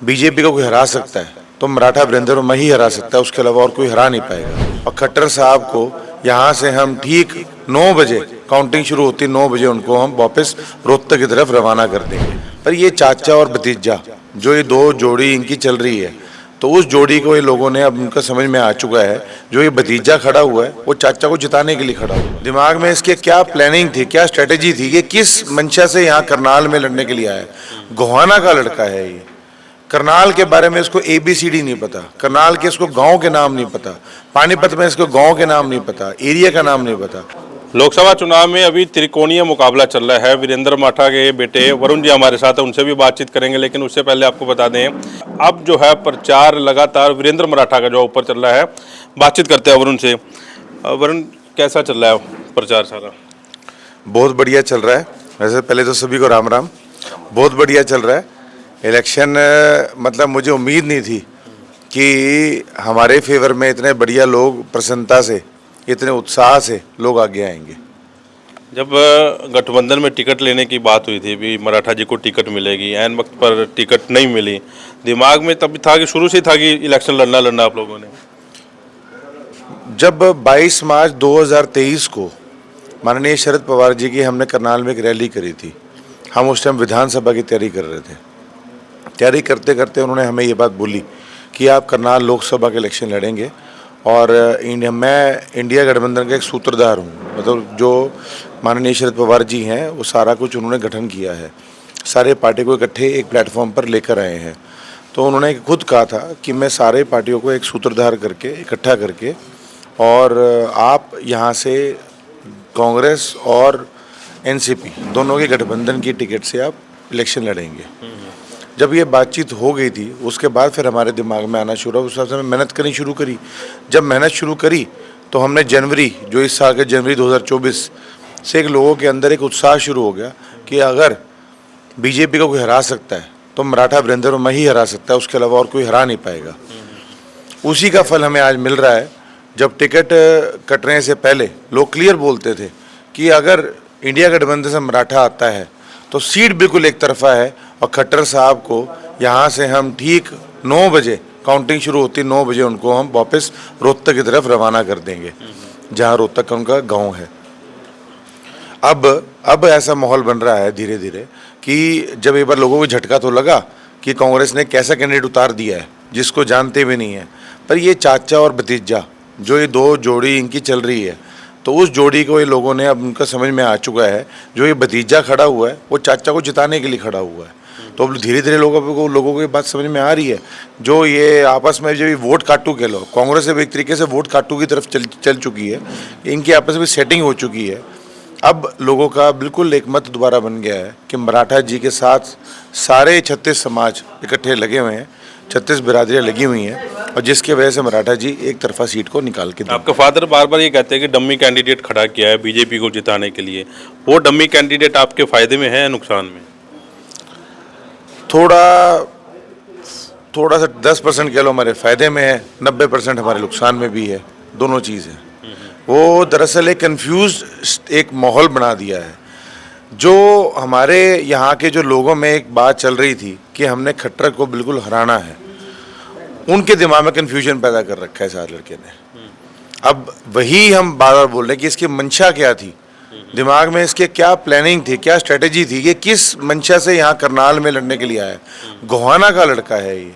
BJP को कोई हरा सकता है तो मराठा वीरेंद्र वर्मा ही हरा सकता है, उसके अलावा और कोई हरा नहीं पाएगा। और खट्टर साहब को यहाँ से हम ठीक 9 बजे, काउंटिंग शुरू होती 9 बजे, उनको हम वापस रोहतक की तरफ रवाना कर देंगे। पर ये चाचा और भतीजा जो ये दो जोड़ी इनकी चल रही है, तो उस जोड़ी को ये लोगों ने अब उनका समझ में आ चुका है, जो ये भतीजा खड़ा हुआ है वो चाचा को जिताने के लिए खड़ा हुआ है। दिमाग में इसके क्या प्लानिंग थी, क्या स्ट्रेटेजी थी, ये किस मंशा से यहाँ करनाल में लड़ने के लिए आया है। गोहाना का लड़का है ये, करनाल के बारे में इसको ABCD नहीं पता, करनाल के इसको गांव के नाम नहीं पता, पानीपत में इसको गांव के नाम नहीं पता, एरिया का नाम नहीं पता। लोकसभा चुनाव में अभी त्रिकोणीय मुकाबला चल रहा है। वीरेंद्र मराठा के बेटे वरुण जी हमारे साथ हैं, उनसे भी बातचीत करेंगे, लेकिन उससे पहले आपको बता दें अब जो है प्रचार लगातार वीरेंद्र मराठा का जो ऊपर चल रहा है। बातचीत करते हैं वरुण से। वरुण, कैसा चल रहा है प्रचार सारा? बहुत बढ़िया चल रहा है। वैसे पहले तो सभी को राम राम। बहुत बढ़िया चल रहा है इलेक्शन। मतलब मुझे उम्मीद नहीं थी कि हमारे फेवर में इतने बढ़िया लोग, प्रसन्नता से, इतने उत्साह से लोग आगे आएंगे। जब गठबंधन में टिकट लेने की बात हुई थी, भी मराठा जी को टिकट मिलेगी, ऐन वक्त पर टिकट नहीं मिली, दिमाग में तब था कि शुरू से था कि इलेक्शन लड़ना आप लोगों ने? जब 22 मार्च 2023 को माननीय शरद पवार जी की हमने करनाल में एक रैली करी थी, हम उस टाइम विधानसभा की तैयारी कर रहे थे। तैयारी करते करते उन्होंने हमें ये बात बोली कि आप करनाल लोकसभा के इलेक्शन लड़ेंगे और मैं इंडिया गठबंधन का एक सूत्रधार हूँ। मतलब जो माननीय शरद पवार जी हैं वो सारा कुछ उन्होंने गठन किया है, सारे पार्टी को इकट्ठे एक प्लेटफॉर्म पर लेकर आए हैं। तो उन्होंने खुद कहा था कि मैं सारे पार्टियों को एक सूत्रधार करके, इकट्ठा करके, और आप यहाँ से कांग्रेस और NCP दोनों के गठबंधन की टिकट से आप इलेक्शन लड़ेंगे। जब ये बातचीत हो गई थी उसके बाद फिर हमारे दिमाग में आना शुरू हुआ, उस हिसाब से मेहनत करनी शुरू करी। जब मेहनत शुरू करी तो हमने जनवरी, जो इस साल के जनवरी 2024 से एक लोगों के अंदर एक उत्साह शुरू हो गया कि अगर बीजेपी को कोई हरा सकता है तो मराठा वीरेंद्र वर्मा ही हरा सकता है, उसके अलावा और कोई हरा नहीं पाएगा। उसी का फल हमें आज मिल रहा है। जब टिकट कटने से पहले लोग क्लियर बोलते थे कि अगर इंडिया गठबंधन से मराठा आता है तो सीट बिल्कुल एक तरफा है, और खट्टर साहब को यहाँ से हम ठीक 9 बजे, काउंटिंग शुरू होती 9 बजे, उनको हम वापस रोहतक की तरफ रवाना कर देंगे, जहाँ रोहतक का उनका गांव है। अब ऐसा माहौल बन रहा है धीरे धीरे कि जब एक बार लोगों को झटका तो लगा कि कांग्रेस ने कैसा कैंडिडेट उतार दिया है जिसको जानते भी नहीं है, पर ये चाचा और भतीजा जो ये दो जोड़ी इनकी चल रही है, तो उस जोड़ी को ये लोगों ने अब उनका समझ में आ चुका है, जो ये भतीजा खड़ा हुआ है वो चाचा को जिताने के लिए खड़ा हुआ है। तो अब धीरे धीरे लोगों को ये बात समझ में आ रही है। जो ये आपस में जब वोट काटू के लोग, कांग्रेस से एक तरीके से वोट काटू की तरफ चल चुकी है, इनकी आपस में सेटिंग हो चुकी है। अब लोगों का बिल्कुल एक मत दोबारा बन गया है कि मराठा जी के साथ सारे 36 समाज इकट्ठे लगे हुए हैं, 36 बिरादरियाँ लगी हुई हैं, और जिसकी वजह से मराठा जी एक तरफा सीट को निकाल के। आपका फादर बार बार ये कहते हैं कि डम्मी कैंडिडेट खड़ा किया है बीजेपी को जिताने के लिए, वो डम्मी कैंडिडेट आपके फायदे में है या नुकसान में? थोड़ा सा 10% कह लो हमारे फायदे में है, 90% हमारे नुकसान में भी है, दोनों चीज़ है। वो दरअसल एक कंफ्यूज एक माहौल बना दिया है। जो हमारे यहाँ के जो लोगों में एक बात चल रही थी कि हमने खट्टर को बिल्कुल हराना है, उनके दिमाग में कन्फ्यूजन पैदा कर रखा है सारे लड़के ने। अब वही हम बार बार बोल रहे हैं कि इसकी मंशा क्या थी, दिमाग में इसके क्या प्लानिंग थी, क्या स्ट्रेटेजी थी, कि किस मंशा से यहाँ करनाल में लड़ने के लिए आया है। गोहाना का लड़का है ये,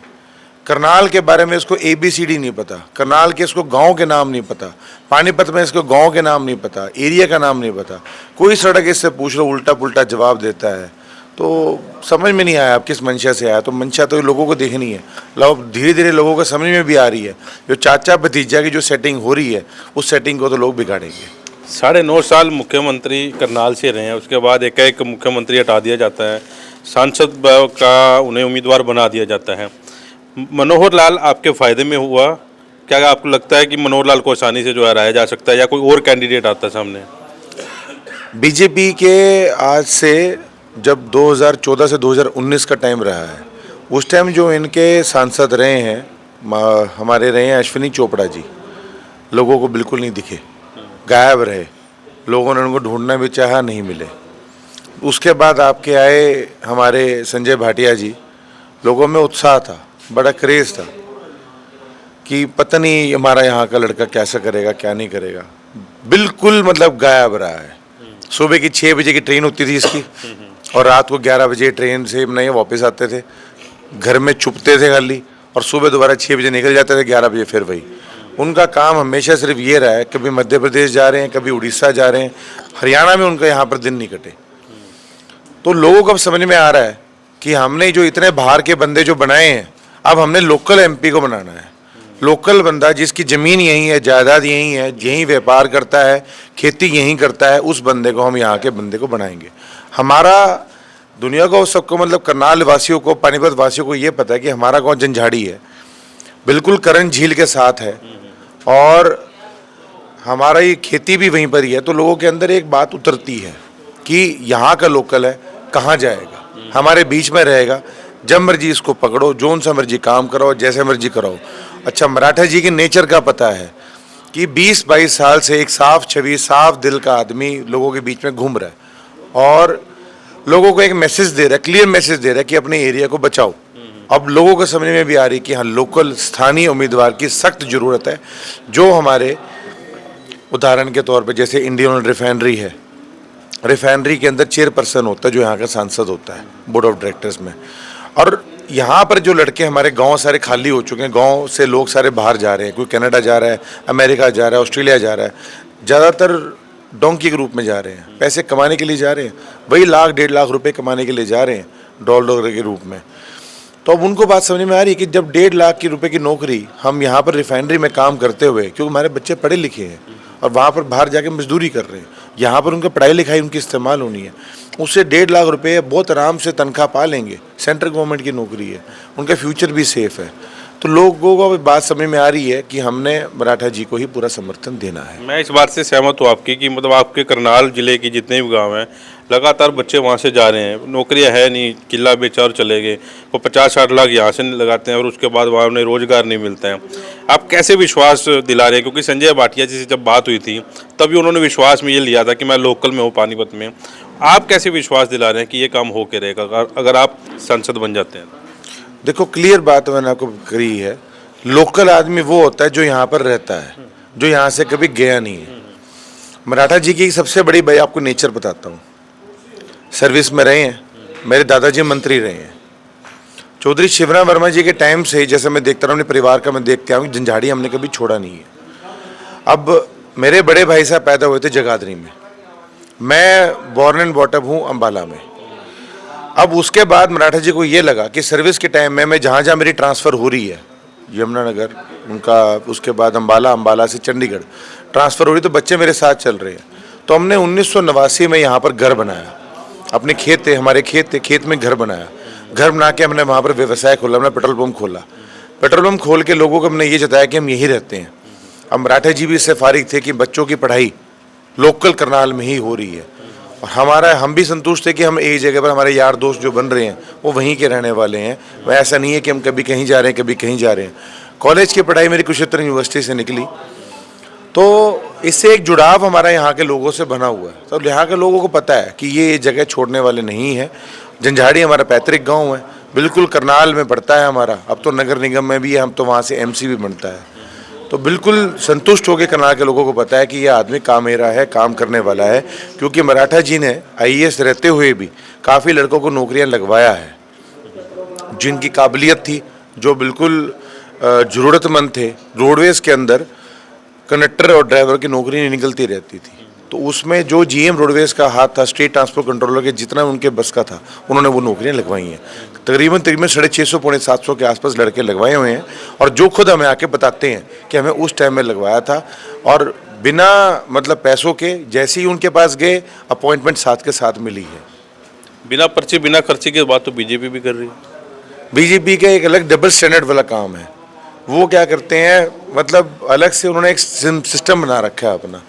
करनाल के बारे में इसको ABCD नहीं पता, करनाल के इसको गांव के नाम नहीं पता, पानीपत में इसको गांव के नाम नहीं पता, एरिया का नाम नहीं पता। कोई सड़क इससे पूछ लो उल्टा पुल्टा जवाब देता है। तो समझ में नहीं आया आप किस मंशा से आया। तो मंशा तो लोगों को देखनी है, लोग धीरे धीरे लोगों को समझ में भी आ रही है। जो चाचा भतीजा की जो सेटिंग हो रही है, उस सेटिंग को तो लोग बिगाड़ेंगे। 9.5 साल मुख्यमंत्री करनाल से रहे हैं, उसके बाद एक मुख्यमंत्री हटा दिया जाता है, सांसद का उन्हें उम्मीदवार बना दिया जाता है। मनोहर लाल आपके फ़ायदे में हुआ क्या? आपको लगता है कि मनोहर लाल को आसानी से जो हराया जा सकता है, या कोई और कैंडिडेट आता है सामने? बीजेपी के आज से जब 2014 से 2019 का टाइम रहा है, उस टाइम जो इनके सांसद रहे हैं, हमारे रहे हैं अश्विनी चोपड़ा जी, लोगों को बिल्कुल नहीं दिखे, गायब रहे। लोगों ने उनको ढूंढना भी चाहा, नहीं मिले। उसके बाद आपके आए हमारे संजय भाटिया जी, लोगों में उत्साह था, बड़ा क्रेज़ था कि पता नहीं हमारा यहाँ का लड़का कैसा करेगा क्या नहीं करेगा। बिल्कुल मतलब गायब रहा है। सुबह की 6 बजे की ट्रेन होती थी इसकी और रात को 11 बजे ट्रेन से नहीं वापस आते थे, घर में छुपते थे खाली, और सुबह दोबारा 6 बजे निकल जाते थे, 11 बजे फिर वही। उनका काम हमेशा सिर्फ ये रहा है, कभी मध्य प्रदेश जा रहे हैं, कभी उड़ीसा जा रहे हैं, हरियाणा में उनका यहाँ पर दिन नहीं कटे। तो लोगों को अब समझ में आ रहा है कि हमने जो इतने बाहर के बंदे जो बनाए हैं, अब हमने लोकल एमपी को बनाना है। लोकल बंदा जिसकी ज़मीन यहीं है, जायदाद यहीं है, यहीं व्यापार करता है, खेती यहीं करता है, उस बंदे को हम यहाँ के बंदे को बनाएंगे। हमारा दुनिया को सबको मतलब करनाल वासियों को, पानीपत वासियों को ये पता है कि हमारा गाँव जंझाड़ी है, बिल्कुल करण झील के साथ है, और हमारा ये खेती भी वहीं पर ही है। तो लोगों के अंदर एक बात उतरती है कि यहाँ का लोकल है, कहाँ जाएगा, हमारे बीच में रहेगा, जब मर्जी इसको पकड़ो, जोन सा मर्जी काम कराओ, जैसे मर्जी कराओ। अच्छा, मराठा जी की नेचर का पता है कि 20-22 साल से एक साफ छवि, साफ दिल का आदमी लोगों के बीच में घूम रहा है और लोगों को एक मैसेज दे रहा है, क्लियर मैसेज दे रहा है कि अपने एरिया को बचाओ। अब लोगों को समझ में भी आ रही है कि हाँ, लोकल स्थानीय उम्मीदवार की सख्त ज़रूरत है। जो हमारे उदाहरण के तौर पे जैसे इंडियन ऑयल रिफाइनरी है, रिफाइनरी के अंदर चेयरपर्सन होता है जो यहाँ का सांसद होता है बोर्ड ऑफ डायरेक्टर्स में। और यहाँ पर जो लड़के हमारे गांव सारे खाली हो चुके हैं, गांव से लोग सारे बाहर जा रहे हैं, कोई कनाडा जा रहा है, अमेरिका जा रहा है, ऑस्ट्रेलिया जा रहा है, ज़्यादातर डोंकी के रूप में जा रहे हैं, पैसे कमाने के लिए जा रहे हैं, वही 1-1.5 लाख रुपए कमाने के लिए जा रहे हैं डॉलर के रूप में। तो अब उनको बात समझ में आ रही है कि जब 1.5 लाख की रुपए की नौकरी हम यहाँ पर रिफाइनरी में काम करते हुए, क्योंकि हमारे बच्चे पढ़े लिखे हैं और वहाँ पर बाहर जाके मजदूरी कर रहे हैं, यहाँ पर उनका पढ़ाई लिखाई उनकी इस्तेमाल होनी है, उससे 1.5 लाख रुपए बहुत आराम से तनख्वाह पा लेंगे। सेंट्रल गवर्नमेंट की नौकरी है, उनका फ्यूचर भी सेफ है। तो लोगों को बात समझ में आ रही है कि हमने मराठा जी को ही पूरा समर्थन देना है। मैं इस बात से सहमत हूँ आपकी कि मतलब आपके करनाल जिले की जितने भी गांव हैं, लगातार बच्चे वहाँ से जा रहे हैं, नौकरियाँ है नहीं, किला बेचा और चले गए, वो 50-60 लाख यहाँ से लगाते हैं और उसके बाद वहाँ उन्हें रोजगार नहीं मिलता है। आप कैसे विश्वास दिला रहे हैं, क्योंकि संजय भाटिया जी से जब बात हुई थी तभी उन्होंने विश्वास में ये लिया था कि मैं लोकल में हूँ पानीपत में, आप कैसे विश्वास दिला रहे हैं कि ये काम हो के रहेगा अगर आप सांसद बन जाते हैं? देखो, क्लियर बात मैंने आपको करी है, लोकल आदमी वो होता है जो यहाँ पर रहता है, जो यहाँ से कभी गया नहीं है। मराठा जी की सबसे बड़ी भाई आपको नेचर बताता हूँ, सर्विस में रहे हैं, मेरे दादाजी मंत्री रहे हैं, चौधरी शिवराम वर्मा जी के टाइम से जैसे मैं देखता रहा हूँ, अपने परिवार का मैं देखते आऊँ, जंझाड़ी हमने कभी छोड़ा नहीं है। अब मेरे बड़े भाई साहब पैदा हुए थे जगाधरी में, मैं बॉर्न एंड बॉटअप हूँ अम्बाला में। अब उसके बाद मराठा जी को ये लगा कि सर्विस के टाइम में मैं जहाँ जहाँ मेरी ट्रांसफ़र हो रही है, यमुनानगर उनका, उसके बाद अम्बाला, अम्बाला से चंडीगढ़ ट्रांसफ़र हो रही, तो बच्चे मेरे साथ चल रहे हैं। तो हमने 1989 में यहाँ पर घर बनाया, अपने खेत थे, हमारे खेत थे, खेत में घर बनाया, घर बना के हमने वहाँ पर व्यवसाय खोला, हमने पेट्रोल पंप खोला, पेट्रोल पंप खोल के लोगों को हमने ये जताया कि हम यहीं रहते हैं। अब मराठा जी भी इससे फारिग थे कि बच्चों की पढ़ाई लोकल करनाल में ही हो रही है, और हम भी संतुष्ट थे कि हम एक जगह पर, हमारे यार दोस्त जो बन रहे हैं वो वहीं के रहने वाले हैं। वह ऐसा नहीं है कि हम कभी कहीं जा रहे हैं, कभी कहीं जा रहे हैं। कॉलेज की पढ़ाई मेरी कुरुक्षेत्र यूनिवर्सिटी से निकली, तो इससे एक जुड़ाव हमारा यहाँ के लोगों से बना हुआ है। तो यहाँ के लोगों को पता है कि ये जगह छोड़ने वाले नहीं है। जंझाड़ी हमारा पैतृक गाँव है, बिल्कुल करनाल में पड़ता है हमारा, अब तो नगर निगम में भी है, हम तो वहाँ से MC भी बनता है। तो बिल्कुल संतुष्ट होकर करनाल के लोगों को पता है कि ये आदमी कामेरा है, काम करने वाला है, क्योंकि मराठा जी ने IAS रहते हुए भी काफ़ी लड़कों को नौकरियां लगवाया है, जिनकी काबिलियत थी, जो बिल्कुल ज़रूरतमंद थे। रोडवेज़ के अंदर कंडक्टर और ड्राइवर की नौकरी नहीं निकलती रहती थी, तो उसमें जो GM रोडवेज़ का हाथ था, स्टेट ट्रांसपोर्ट कंट्रोलर के, जितना उनके बस का था, उन्होंने वो नौकरियां लगवाई हैं। तकरीबन 650 पौने 700 के आसपास लड़के लगवाए हुए हैं, और जो खुद हमें आके बताते हैं कि हमें उस टाइम में लगवाया था, और बिना मतलब पैसों के, जैसे ही उनके पास गए अपॉइंटमेंट साथ के साथ मिली है। बिना पर्ची बिना खर्ची की बात तो बीजेपी भी कर रही है। बीजेपी का एक अलग डबल स्टैंडर्ड वाला काम है। वो क्या करते हैं, मतलब अलग से उन्होंने एक सिस्टम बना रखा है अपना।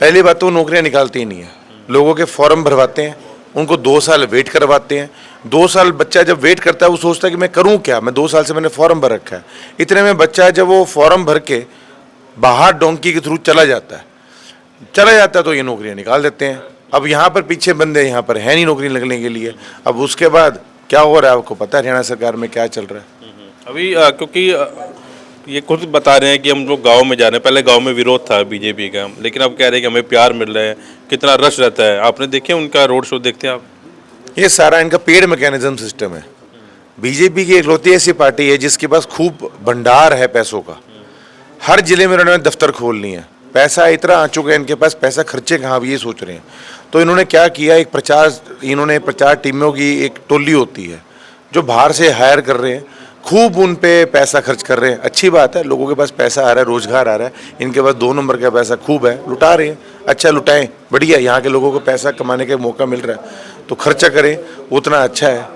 पहली बात तो वो नौकरियाँ निकालती ही नहीं है, लोगों के फॉर्म भरवाते हैं, उनको 2 साल वेट करवाते हैं। 2 साल बच्चा जब वेट करता है वो सोचता है कि मैं करूं क्या, मैं 2 साल से मैंने फॉर्म भर रखा है। इतने में बच्चा जब वो फॉर्म भर के बाहर डोंकी के थ्रू चला जाता है तो ये नौकरियां निकाल देते हैं। अब यहाँ पर पीछे बंदे यहाँ पर है नहीं नौकरी लगने के लिए। अब उसके बाद क्या हो रहा है आपको पता है हरियाणा सरकार में क्या चल रहा है? अभी क्योंकि ये खुद बता रहे हैं कि हम लोग गांव में जा रहे हैं, पहले गांव में विरोध था बीजेपी का, लेकिन अब कह रहे हैं कि हमें प्यार मिल रहा है, कितना रश रहता है। आपने देखे उनका रोड शो, देखते हैं आप? ये सारा इनका पेड मैकेनिज्म सिस्टम है। बीजेपी की इकलौती ऐसी पार्टी है जिसके पास खूब भंडार है पैसों का। हर जिले में उन्होंने दफ्तर खोल लिए हैं, पैसा इतना आ चुका है इनके पास, पैसा खर्चे कहाँ भी ये सोच रहे हैं। तो इन्होंने क्या किया, इन्होंने प्रचार टीमों की एक टोली होती है जो बाहर से हायर कर रहे हैं, खूब उन पे पैसा खर्च कर रहे हैं। अच्छी बात है, लोगों के पास पैसा आ रहा है, रोजगार आ रहा है, इनके पास 2 नंबर का पैसा खूब है, लुटा रहे हैं। अच्छा लुटाएं, बढ़िया, यहाँ के लोगों को पैसा कमाने का मौका मिल रहा है तो खर्चा करें, उतना अच्छा है।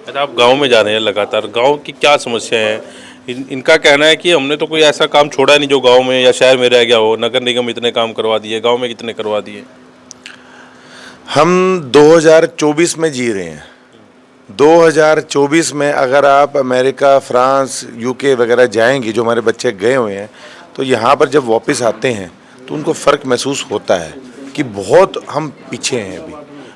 अच्छा, आप गांव में जा रहे हैं लगातार, गांव की क्या समस्या है? इनका कहना है कि हमने तो कोई ऐसा काम छोड़ा नहीं जो गांव में या शहर में रह गया हो, नगर निगम इतने काम करवा दिए, गांव में कितने करवा दिए। हम 2024 में जी रहे हैं। 2024 में अगर आप अमेरिका, फ्रांस, यूके वगैरह जाएंगे, जो हमारे बच्चे गए हुए हैं, तो यहाँ पर जब वापस आते हैं तो उनको फ़र्क महसूस होता है कि बहुत हम पीछे हैं अभी।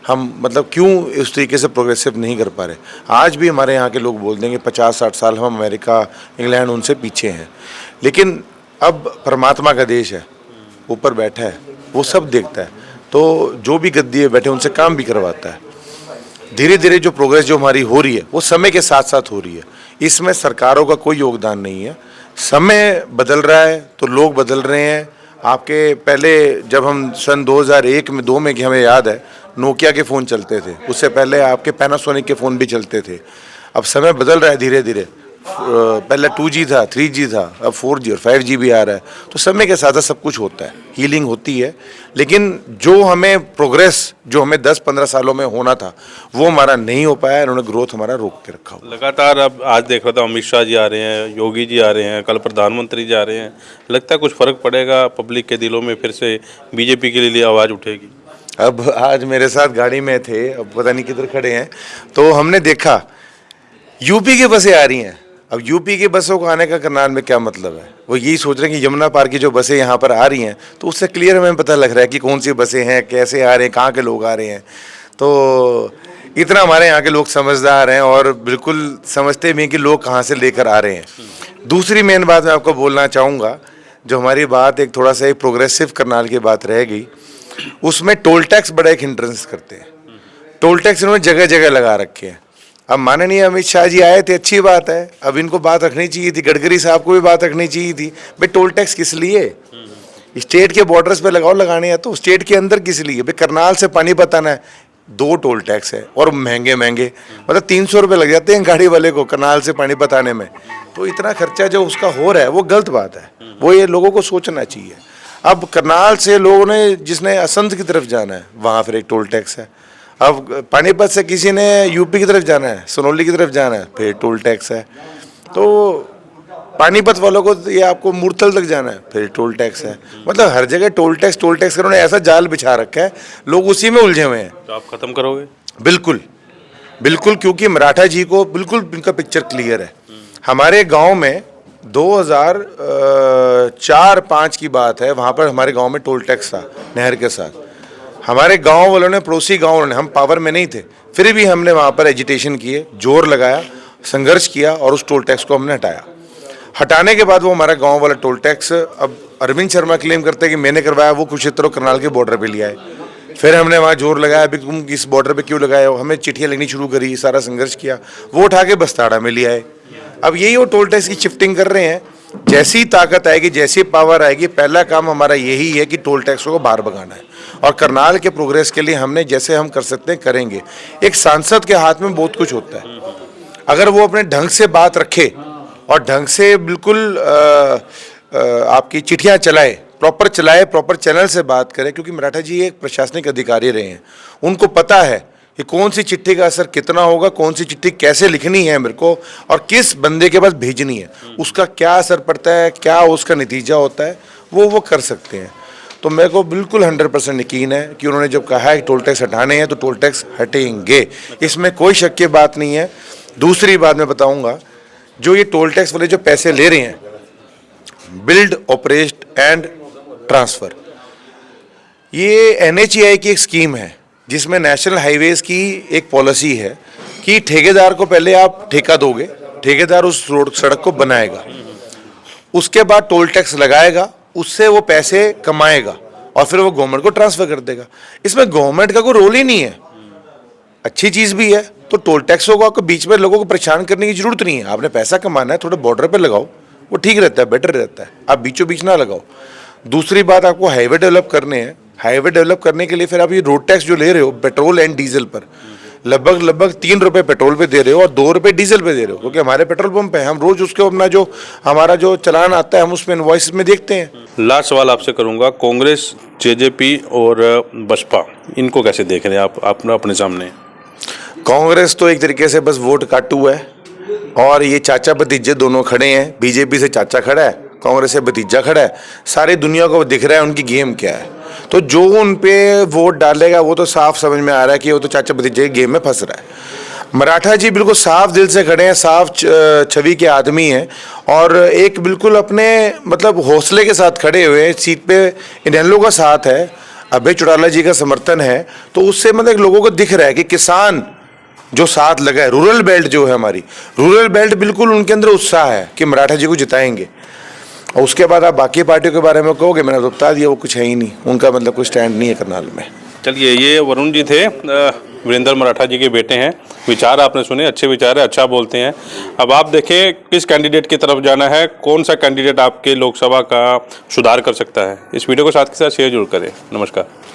हम मतलब क्यों इस तरीके से प्रोग्रेसिव नहीं कर पा रहे। आज भी हमारे यहाँ के लोग बोल देंगे 50-60 साल हम अमेरिका, इंग्लैंड उनसे पीछे हैं। लेकिन अब परमात्मा का देश है, ऊपर बैठा है, वो सब देखता है, तो जो भी गद्दी बैठे उनसे काम भी करवाता है। धीरे धीरे जो प्रोग्रेस जो हमारी हो रही है वो समय के साथ साथ हो रही है, इसमें सरकारों का कोई योगदान नहीं है। समय बदल रहा है तो लोग बदल रहे हैं। आपके पहले जब हम सन 2001 में 2 में, कि हमें याद है, नोकिया के फ़ोन चलते थे, उससे पहले आपके पैनासोनिक के फ़ोन भी चलते थे। अब समय बदल रहा है धीरे धीरे, पहले 2G था, 3G था, अब 4G और 5G भी आ रहा है। तो समय के साथ सब कुछ होता है, हीलिंग होती है, लेकिन जो हमें प्रोग्रेस जो हमें 10-15 सालों में होना था वो हमारा नहीं हो पाया, इन्होंने ग्रोथ हमारा रोक के रखा हुआ। लगातार अब आज देख रहा था अमित शाह जी आ रहे हैं, योगी जी आ रहे हैं, कल प्रधानमंत्री जी आ रहे हैं, लगता है कुछ फर्क पड़ेगा पब्लिक के दिलों में, फिर से बीजेपी के लिए आवाज़ उठेगी? अब आज मेरे साथ गाड़ी में थे, अब पता नहीं किधर खड़े हैं, तो हमने देखा यूपी की बसें आ रही हैं। अब यूपी की बसों को आने का करनाल में क्या मतलब है? वो यही सोच रहे हैं कि यमुना पार की जो बसें यहाँ पर आ रही हैं, तो उससे क्लियर हमें पता लग रहा है कि कौन सी बसें हैं, कैसे आ रहे हैं, कहाँ के लोग आ रहे हैं। तो इतना हमारे यहाँ के लोग समझदार हैं और बिल्कुल समझते भी हैं कि लोग कहाँ से लेकर आ रहे हैं। दूसरी मेन बात मैं आपको बोलना चाहूँगा, जो हमारी बात एक थोड़ा सा एक प्रोग्रेसिव करनाल की बात रह गई, उसमें टोल टैक्स बड़ा एक हिंड्रेंस करते हैं। टोल टैक्स इन्होंने जगह जगह लगा रखे हैं। अब माननीय अमित शाह जी आए थे, अच्छी बात है, अब इनको बात रखनी चाहिए थी, गडकरी साहब को भी बात रखनी चाहिए थी, भाई टोल टैक्स किस लिए? स्टेट के बॉर्डर्स पे लगाओ, लगाने हैं तो स्टेट के अंदर किस लिए? भाई करनाल से पानीपत आना है, 2 टोल टैक्स है और महंगे महंगे, मतलब 300 रुपये लग जाते हैं गाड़ी वाले को करनाल से पानीपत आने में। तो इतना खर्चा जो उसका हो रहा है वो गलत बात है, वो ये लोगों को सोचना चाहिए। अब करनाल से लोगों ने, जिसने असंध की तरफ जाना है वहाँ फिर एक टोल टैक्स है। अब पानीपत से किसी ने यूपी की तरफ जाना है, सोनौली की तरफ जाना है, फिर टोल टैक्स है। तो पानीपत वालों को ये आपको मूर्थल तक जाना है, फिर टोल टैक्स है। मतलब हर जगह टोल टैक्स कर उन्होंने ऐसा जाल बिछा रखा है, लोग उसी में उलझे हुए हैं। तो आप खत्म करोगे? बिल्कुल बिल्कुल, क्योंकि मराठा जी को बिल्कुल इनका पिक्चर क्लियर है। हमारे गांव में 2004-5 की बात है, वहाँ पर हमारे गांव में टोल टैक्स था नहर के साथ। हमारे गांव वालों ने, पड़ोसी गांव वालों ने, हम पावर में नहीं थे, फिर भी हमने वहाँ पर एजिटेशन किए, जोर लगाया, संघर्ष किया और उस टोल टैक्स को हमने हटाया। हटाने के बाद वो हमारा गांव वाला टोल टैक्स, अब अरविंद शर्मा क्लेम करते हैं कि मैंने करवाया, वो कुरुक्षेत्र और करनाल के बॉर्डर पे लिया है। फिर हमने वहाँ जोर लगाया, अभी तुम इस बॉर्डर पे क्यों लगाए हो, हमें चिट्ठियाँ लिखनी शुरू करी, सारा संघर्ष किया, वो उठा के बस्ताड़ा में लिया है। अब यही वो टोल टैक्स की शिफ्टिंग कर रहे हैं। जैसी ताकत आएगी, जैसी पावर आएगी, पहला काम हमारा यही है कि टोल टैक्सों को बाहर भगाना है। और करनाल के प्रोग्रेस के लिए हमने जैसे हम कर सकते हैं करेंगे। एक सांसद के हाथ में बहुत कुछ होता है, अगर वो अपने ढंग से बात रखे और ढंग से बिल्कुल आपकी चिट्ठियाँ चलाए, प्रॉपर चैनल से बात करें, क्योंकि मराठा जी एक प्रशासनिक अधिकारी रहे हैं, उनको पता है कि कौन सी चिट्ठी का असर कितना होगा, कौन सी चिट्ठी कैसे लिखनी है मेरे को और किस बंदे के पास भेजनी है, उसका क्या असर पड़ता है, क्या उसका नतीजा होता है, वो कर सकते हैं। तो मेरे को बिल्कुल 100% यकीन है कि उन्होंने जब कहा है कि टोल टैक्स हटाने हैं तो टोल टैक्स हटेंगे, इसमें कोई शक की बात नहीं है। दूसरी बात मैं बताऊंगा, जो ये टोल टैक्स वाले जो पैसे ले रहे हैं, बिल्ड, ऑपरेट एंड ट्रांसफ़र, ये NHAI की एक स्कीम है जिसमें नेशनल हाईवेज़ की एक पॉलिसी है कि ठेकेदार को पहले आप ठेका दोगे, ठेकेदार उस रोड सड़क को बनाएगा, उसके बाद टोल टैक्स लगाएगा, उससे वो पैसे कमाएगा और फिर वो गवर्नमेंट को ट्रांसफर कर देगा। इसमें गवर्नमेंट का कोई रोल ही नहीं है। अच्छी चीज़ भी है तो टोल टैक्स होगा, आपको बीच में लोगों को परेशान करने की जरूरत नहीं है। आपने पैसा कमाना है, थोड़े बॉर्डर पे लगाओ, वो ठीक रहता है, बेटर रहता है। आप बीचों बीच ना लगाओ। दूसरी बात, आपको हाईवे डेवलप करने हैं। हाईवे डेवलप करने के लिए फिर आप ये रोड टैक्स जो ले रहे हो पेट्रोल एंड डीजल पर, लगभग 3 रुपये पेट्रोल पे दे रहे हो और 2 रुपये डीजल पे दे रहे हो, क्योंकि हमारे पेट्रोल पंप है, हम रोज उसके अपना जो हमारा जो चलान आता है हम उसमें इनवॉइस में देखते हैं। लास्ट सवाल आपसे करूंगा, कांग्रेस, जेजेपी और बसपा, इनको कैसे देख रहे हैं आप अपने सामने? कांग्रेस तो एक तरीके से बस वोट काटू है और ये चाचा भतीजे दोनों खड़े हैं। बीजेपी से चाचा खड़ा है, कांग्रेस से भतीजा खड़ा है। सारी दुनिया को दिख रहा है उनकी गेम क्या है। तो जो उन पे वोट डालेगा वो तो साफ समझ में आ रहा है कि वो तो चाचा भतीजे की गेम में फंस रहा है। मराठा जी बिल्कुल साफ दिल से खड़े हैं, साफ छवि के आदमी हैं और एक बिल्कुल अपने मतलब हौसले के साथ खड़े हुए हैं। सीट पे इनेलो का साथ है, अभय चौटाला जी का समर्थन है, तो उससे मतलब लोगों को दिख रहा है कि किसान जो साथ लगा है, रूरल बेल्ट जो है हमारी, रूरल बेल्ट बिल्कुल उनके अंदर उत्साह है कि मराठा जी को जिताएंगे। और उसके बाद आप बाकी पार्टियों के बारे में कहोगे, मैंने तो बता दिया, वो कुछ है ही नहीं, उनका मतलब कोई स्टैंड नहीं है करनाल में। चलिए, ये वरुण जी थे, वीरेंद्र मराठा जी के बेटे हैं। विचार आपने सुने, अच्छे विचार है, अच्छा बोलते हैं। अब आप देखें किस कैंडिडेट की तरफ जाना है, कौन सा कैंडिडेट आपके लोकसभा का सुधार कर सकता है। इस वीडियो को साथ के साथ शेयर जरूर करें। नमस्कार।